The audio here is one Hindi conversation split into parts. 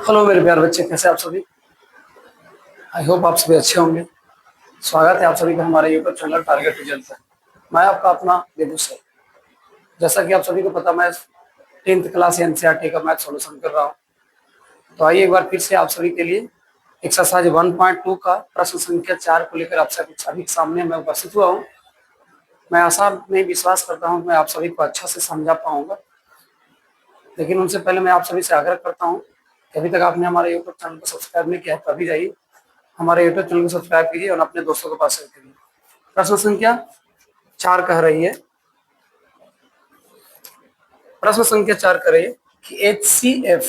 हेलो मेरे प्यारे बच्चे, कैसे आप सभी। आई होप आप सभी अच्छे होंगे। स्वागत है आप सभी का हमारे यूट्यूब चैनल टारगेट रिजल्ट पर। मैं आपका अपना देबू सर। जैसा कि आप सभी को पता, मैं 10th क्लास एनसीईआरटी का मैथ सॉल्यूशन कर रहा हूँ। तो आइए एक बार फिर से आप सभी के लिए एक्सरसाइज 1.2 का प्रश्न संख्या 4 को लेकर आप सभी के सामने मैं उपस्थित हुआ हूँ। मैं आशा नहीं विश्वास करता हूँ मैं आप सभी को अच्छा से समझा पाऊंगा, लेकिन उनसे पहले मैं आप सभी से आग्रह करता हूँ कि अभी तक आपने हमारे यूट्यूब चैनल को सब्सक्राइब नहीं किया है तो अभी जाइए हमारे यूट्यूब चैनल को सब्सक्राइब कीजिए और अपने दोस्तों के पास शेयर करिए। प्रश्न संख्या 4 कह रही है, प्रश्न संख्या 4 कह रही है कि HCF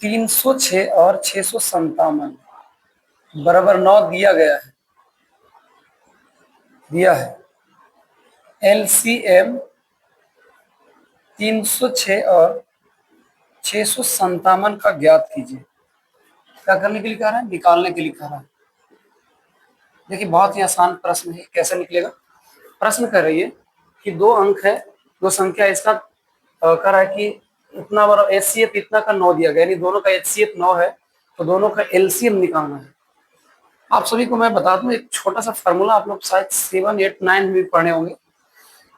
306 और 657 बराबर 9 दिया है। LCM 306 और 657 का ज्ञात कीजिए। क्या करने के लिए कह रहा है? निकालने के लिए कह रहा है। देखिए बहुत ही आसान प्रश्न है, कैसे निकलेगा। प्रश्न कर रही है कि दो अंक है, दो संख्या, इसका कह रहा है कि इतना बड़ा HCF इतना का 9 दिया गया, यानी दोनों का HCF 9 है, तो दोनों का LCM निकालना है। आप सभी को मैं बता दूं एक छोटा सा फार्मूला, आप लोग शायद 7, 8, 9 में भी पढ़े होंगे,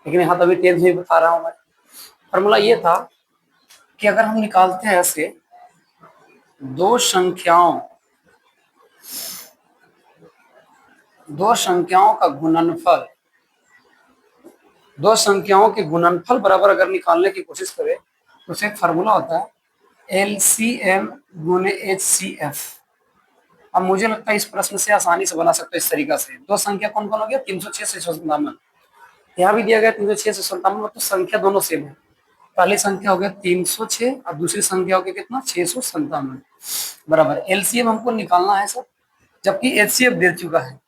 लेकिन यहाँ तो अभी 10th में बता रहा हूँ मैं। फार्मूला ये था कि अगर हम निकालते हैं ऐसे दो संख्याओं का गुणनफल, दो संख्याओं के गुणनफल बराबर अगर निकालने की कोशिश करें तो उसे एक फार्मूला होता है LCM गुने HCF। अब मुझे लगता है इस प्रश्न से आसानी से बना सकते हैं इस तरीका से। दो संख्या कौन कौन हो गया? 306 से 657। यहाँ भी दिया गया 306 से 57, मतलब संख्या दोनों सेम है। पहली संख्या हो गया 306 और दूसरी संख्या हो गया कितना? 657 बराबर। एलसीएम हमको निकालना है सर, जबकि एचसीएफ दे चुका है।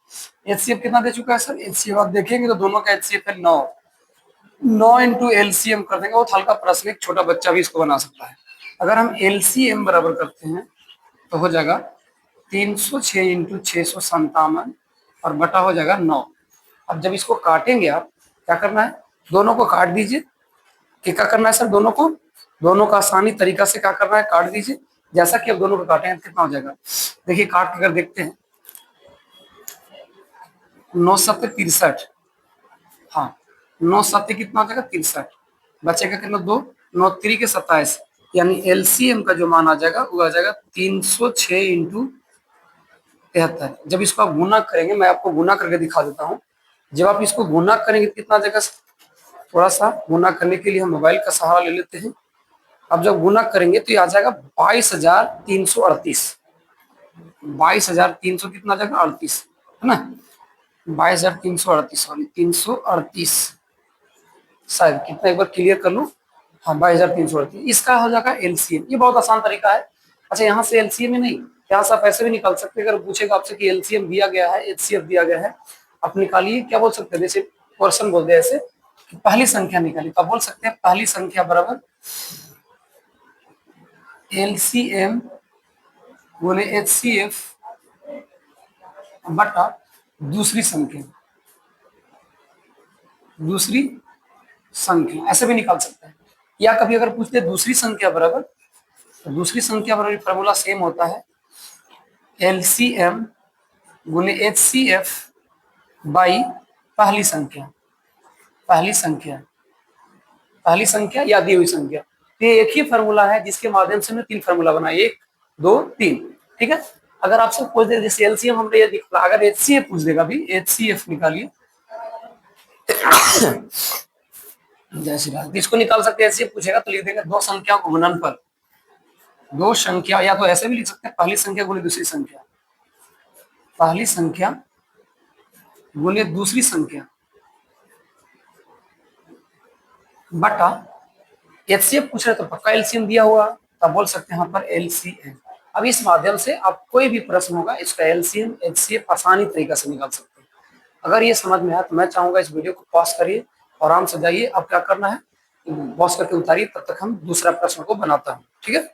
एचसीएफ कितना दे चुका है सर? एचसीएफ आप देखेंगे तो दोनों का एचसीएफ है 9। 9 इंटू एलसीएम कर देंगे, बहुत हल्का प्रश्न, एक छोटा बच्चा भी इसको बना सकता है। अगर हम एलसीएम बराबर करते हैं तो हो जाएगा 306 इंटू 657 और बटा हो जाएगा 9। अब जब इसको काटेंगे आप, क्या करना है? दोनों को काट दीजिए। क्या करना है सर? दोनों का आसानी तरीका से क्या करना है? काट दीजिए। जैसा कि अब दोनों को काटेंगे कितना हो जाएगा, देखिए काट के अगर देखते हैं 9 सत्ते 63, हाँ 9 सत्ते कितना हो जाएगा? 63, बचेगा कितना? 2, 9 3 के 27, यानी एलसीएम का जो मान आ जाएगा वो आ जाएगा 306 इंटू 73। जब इसको आप गुना करेंगे, मैं आपको गुना करके दिखा देता हूँ। जब आप इसको गुना करेंगे कितना आ जाएगा? थोड़ा सा गुना करने के लिए हम मोबाइल का सहारा ले लेते हैं। अब जब गुना करेंगे तो ये आ जाएगा 22,338। 22,300 कितना आ जाएगा? 38, है ना? 22,338, सॉरी 338, शायद कितना, एक बार क्लियर कर लूं। हाँ 22,338, इसका हो जाएगा एलसीएम। ये बहुत आसान तरीका है। अच्छा यहाँ से एलसीएम ही नहीं, यहाँ से आप ऐसे भी निकाल सकते हैं। अगर पूछेगा आपसे कि एलसीएम दिया गया है, एचसीएफ दिया गया है, आप निकालिए। क्या बोल सकते हैं? जैसे क्वेश्चन बोलते हैं ऐसे कि पहली संख्या निकालिए, तो आप बोल सकते हैं पहली संख्या बराबर एलसीएम गुने एचसीएफ बटा दूसरी संख्या, ऐसे भी निकाल सकते हैं। या कभी अगर पूछते दूसरी संख्या बराबर, तो दूसरी संख्या बराबर फॉर्मूला सेम होता है एलसीएम गुने एचसीएफ बाई पहली संख्या या दी हुई संख्या। तो ये एक ही फॉर्मूला है जिसके माध्यम से हमने 3 फॉर्मूला बनाए, 1 2 3। ठीक है। अगर आपसे पूछ दे जैसे एलसीएम हमने ये दिखा, अगर एचसीएफ पूछ देगा भी, एचसीएफ निकालिए जय श्री राम, इसको निकाल सकते हैं। एचसीएफ पूछेगा तो लिख देंगे दो संख्याओं को गुणनफल, दो संख्या, या तो ऐसे भी लिख सकते हैं पहली संख्या गुणे दूसरी संख्या, पहली संख्या गुणे दूसरी संख्या बटा एचसीएफ पूछ रहे तो पक्का एलसीएम दिया हुआ, तब बोल सकते हैं यहाँ पर एलसीएम। अब इस माध्यम से आप कोई भी प्रश्न होगा इसका एलसीएम एचसीएफ आसानी तरीका से निकाल सकते हैं। अगर ये समझ में आया तो मैं चाहूंगा इस वीडियो को पॉज करिए और आराम से जाइए। अब क्या करना है, पॉज करके उतारिए, तब तक हम दूसरा प्रश्न को बनाता हूँ। ठीक है,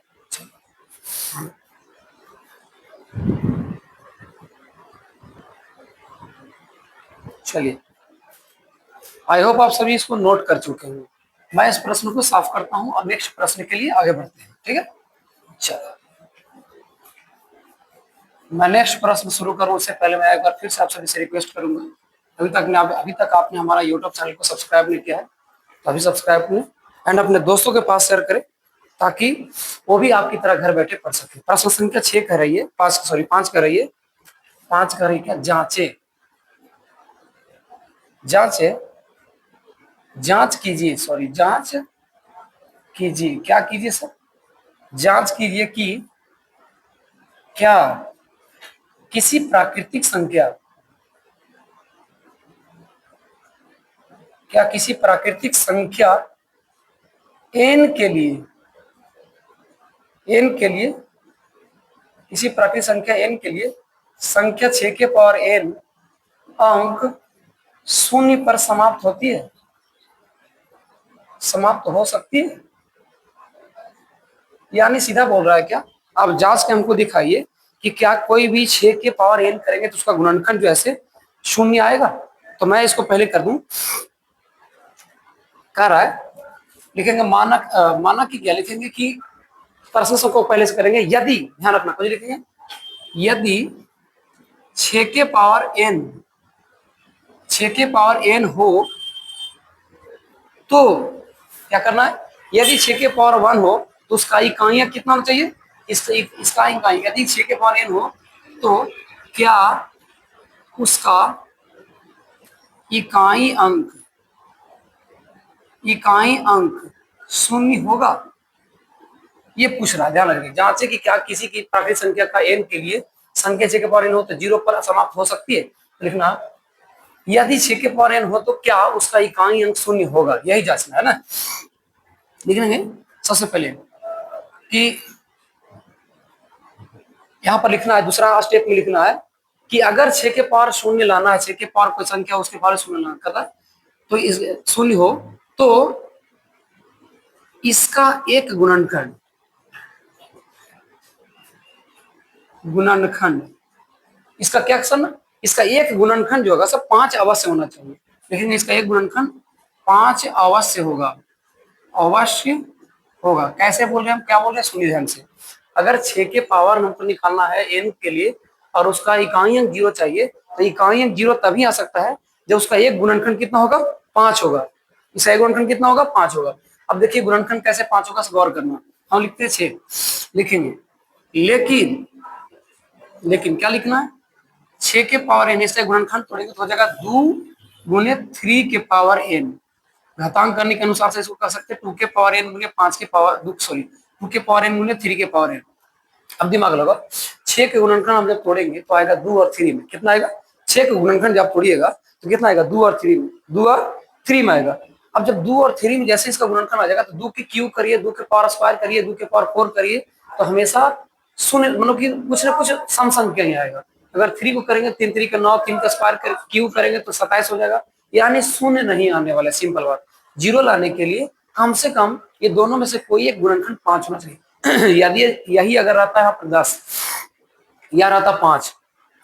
चलिए। आई होप आप सभी इसको नोट कर चुके हैं। मैं इस प्रश्न को साफ करता हूँ और नेक्स्ट प्रश्न के लिए आगे बढ़ते हैं। ठीक है, चलो मैं नेक्स्ट प्रश्न शुरू करूं उससे पहले मैं एक बार फिर से आप सभी से रिक्वेस्ट करूंगा, अभी तक आपने हमारा यूट्यूब चैनल को सब्सक्राइब नहीं किया है तो अभी सब्सक्राइब करें एंड अपने दोस्तों के पास शेयर करें ताकि वो भी आपकी तरह घर बैठे पढ़ सके। प्रश्न संख्या 6 कह रही है, 5 कह रही है, 5 कह रही है क्या, जांचे, जांचे, जांच कीजिए, सॉरी जांच कीजिए, क्या कीजिए सर, जांच कीजिए कि क्या किसी प्राकृतिक संख्या, क्या किसी प्राकृतिक संख्या n के लिए, n के लिए, किसी प्राकृतिक संख्या n के लिए संख्या 6 के पावर n अंक शून्य पर समाप्त होती है, समाप्त हो सकती है, यानी सीधा बोल रहा है क्या, आप जांच के हमको दिखाइए कि क्या कोई भी 6 के पावर n करेंगे तो उसका गुणनखंड जो ऐसे शून्य आएगा। तो मैं इसको पहले कर दूं, कह रहा है लिखेंगे मानक, मानक की क्या लिखेंगे कि प्रश्न को पहले से करेंगे, यदि, ध्यान रखना कुछ लिखेंगे, यदि 6 के पावर n, 6 के पावर n हो तो क्या करना है, यदि 6 के पावर 1 हो तो उसका इकाइयां कितना होना चाहिए, इसका इकाई, यदि 6 के पावर n हो तो क्या उसका इकाई अंक, इकाई अंक शून्य होगा, ये पूछ रहा है, ध्यान रखिए। जांचे कि क्या किसी की प्राकृतिक संख्या का n के लिए संख्या 6 के पावर n हो तो 0 पर समाप्त हो सकती है, लिखना यदि 6 के पावर n हो तो क्या उसका इकाई अंक शून्य होगा, यही जांचना है ना। लिखेंगे सबसे पहले कि यहाँ पर लिखना है, दूसरा स्टेप में लिखना है कि अगर 6 के पावर शून्य लाना है, 6 के पावर कोई संख्या उसके पावर शून्य लाना करता है तो इस शून्य हो तो इसका एक गुणनखंड, गुणनखंड, इसका क्या करना, इसका एक गुणनखंड जो होगा सब 5 अवश्य होना चाहिए, लेकिन इसका एक गुणनखंड 5 अवश्य होगा, अवश्य होगा। कैसे बोल रहे हैं हम, क्या बोल रहे हैं, सुनिए ध्यान से। अगर 6 के पावर हमको निकालना है n के लिए और उसका इकाई अंक 0 चाहिए तो इकाई अंक 0 तभी आ सकता है जब उसका एक गुणनखंड कितना होगा, 5 होगा, इसका एक गुणनखंड कितना होगा, 5 होगा। अब देखिए गुणनखंड कैसे 5 होगा, गौर करना, हम लिखते हैं 6 लिखेंगे, लेकिन, लेकिन क्या लिखना है, 6 के पावर n, इसका गुणनखंड तोड़ेंगे तो हो जाएगा 2 गुने 3 के पावर n, घातांक करने के अनुसार से इसको कर सकते हैं 2 के पावर n गुने 5 के पावर, सॉरी 2 के पावर n गुने 3 के पावर n। अब दिमाग लगाओ, 6 के गुणनखंड हम जब तोड़ेंगे तो आएगा 2 और 3 में, कितना आएगा, 6 के गुणनखंड जब तोड़िएगा तो कितना आएगा, 2 और 3 में, 2 और 3 में आएगा। अब जब 2 और 3 में जैसे इसका गुणनखंड आ जाएगा तो 2 की क्यूब करिए, 2 के पावर स्क्वायर करिए, 2 के पावर 4 करिए तो हमेशा शून्य, मतलब कि कुछ ना कुछ सम संख्या ही आएगा। अगर 3 को करेंगे 3 3 का 9, 3 का स्क्वायर क्यूब करेंगे तो 27 हो जाएगा, यानी शून्य नहीं आने वाला, सिंपल बात। 0 लाने के लिए कम से कम ये दोनों में से कोई एक गुणनखंड 5 होना चाहिए। यदि यही अगर रहता है यहाँ पर 10 या रहता 5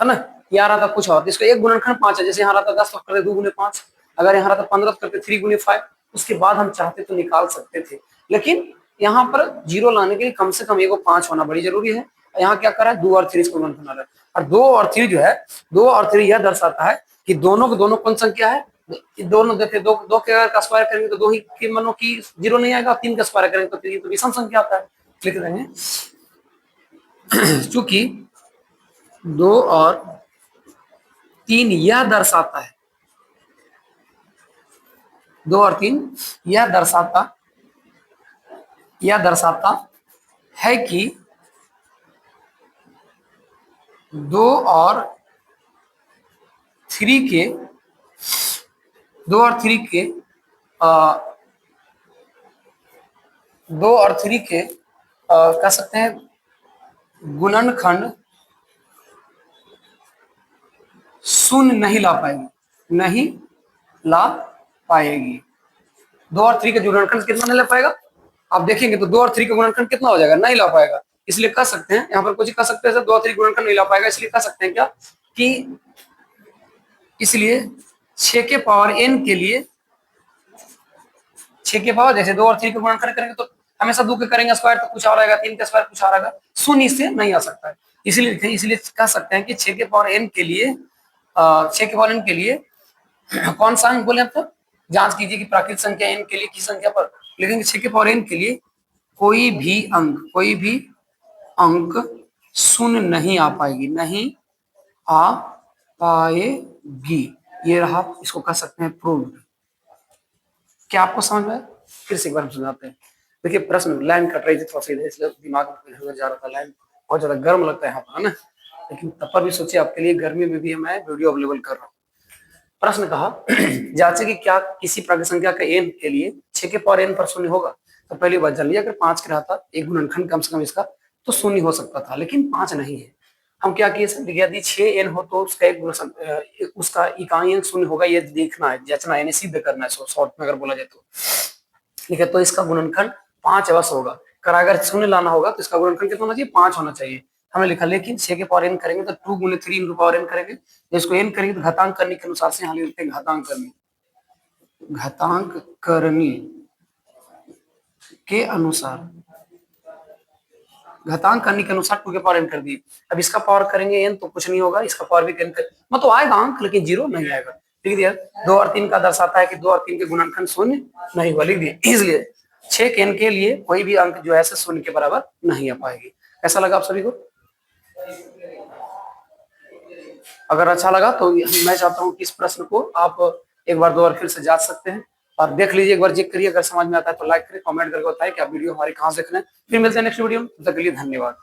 है ना, या रहता कुछ और, इसका एक गुणनखंड 5 है, जैसे यहाँ रहता 10 तो करते 2 गुने 5, अगर यहाँ रहता 15 तो करते 3 गुने 5, उसके बाद हम चाहते तो निकाल सकते थे, लेकिन यहाँ पर 0 लाने के लिए कम से कम 5 होना बड़ी जरूरी है। यहाँ क्या करा है, 2 और 3 इसको गुणनखंड आ रहा है, और 2 और 3 जो है, 2 और 3 यह दर्शाता है कि दोनों के दोनों कौन संख्या है, दोनों देखिए, दो के अगर का स्क्वायर करेंगे तो 2 ही की मानो कि 0 नहीं आएगा, 3 का स्क्वायर करेंगे तो 3 तो विषम संख्या आता है, लिख रहे हैं। चूंकि 2 और 3 यह दर्शाता है, 2 और 3 यह दर्शाता है कि 2 और 3 के, 2 और 3 के 2 और 3 के कह सकते हैं गुणनखंड शून्य नहीं ला पाएगी, नहीं ला पाएगी। 2 और 3 के गुणनखंड कितना नहीं ला पाएगा, आप देखेंगे तो 2 और 3 का गुणनखंड कितना हो जाएगा, नहीं ला पाएगा। इसलिए कह सकते हैं, यहाँ पर कुछ कह सकते हैं 2 और 3 गुणनखंड नहीं ला पाएगा, इसलिए कह सकते हैं क्या कि इसलिए 6 के पावर n के लिए, 6 के पावर जैसे 2 और 3 का गुणनखंड करेंगे तो हमेशा 2 के करेंगे स्क्वायर तो कुछ और आएगा, 3 का स्क्वायर कुछ और आएगा, शून्य इससे नहीं आ सकता है। इसलिए कह सकते हैं कि 6 के पावर n के लिए 6 के पावर n के लिए कौन सा अंक बोले, तो जांच कीजिए कि प्राकृतिक संख्या n के लिए किस संख्या पर लिखेंगे। 6 के पावर n के लिए कोई भी अंक शून्य नहीं आ पाएगी, नहीं आ पाएगी। ये रहा, इसको कह सकते हैं प्रूव्ड। क्या आपको समझ में आया? फिर से एक बार हम सुनाते हैं। देखिए प्रश्न, लाइन कट रही थी थोड़ा सा इधर, इसलिए दिमाग में इधर जा रहा था। लाइन बहुत ज्यादा गर्म लगता है यहाँ पर, है ना, लेकिन तब पर भी सोचिए आपके लिए गर्मी में भी मैं वीडियो अवेलेबल कर रहा हूँ। प्रश्न कहा जांचे कि क्या किसी प्राकृतिक संख्या का n के लिए 6 के पावर n पर शून्य होगा। तो पहली बात जान लिया, अगर 5 का रहता एक गुणनखंड कम से कम इसका तो शून्य हो सकता था, लेकिन 5 नहीं है। हम क्या किए, यदि 6n हो तो उसका उसका इकाई अंक शून्य होगा, ये देखना है, जांचना है, सिद्ध करना है शॉर्ट में अगर बोला जाए तो। ठीक है, तो इसका गुणनखंड 5 अवश्य होगा। अगर शून्य लाना होगा तो इसका गुणनखंड कितना होना चाहिए, 5 होना चाहिए। हमने लिखा, लेकिन 6 के पावर n करेंगे तो 2 गुने 3 इंटू पावर n करेंगे, जिसको n करेंगे तो घातांक करने के अनुसार से यहाँ लिखते हैं घातांक करनी के अनुसार, घातांक करने के अनुसार 2 के पावर n कर दिए। अब इसका पावर करेंगे n तो कुछ नहीं होगा, इसका पावर भी n कर मतलब आएगा अंक, लेकिन 0 नहीं आएगा। ठीक है, 2 और 3 का दर्शाता है कि 2 और 3 के गुणनखंड शून्य नहीं हुआ, लिख दिए। इसलिए 6 के n के लिए कोई भी अंक जो है शून्य के बराबर नहीं आ पाएगी। ऐसा लगा आप सभी को? अगर अच्छा लगा तो मैं चाहता हूं कि इस प्रश्न को आप एक बार 2 बार फिर से जांच सकते हैं और देख लीजिए, एक बार चेक करिए। अगर समझ में आता है तो लाइक करें, कमेंट करके बताएं कि आप वीडियो हमारी कहां से देख रहे हैं। फिर मिलते हैं नेक्स्ट वीडियो में, तब तक के लिए धन्यवाद।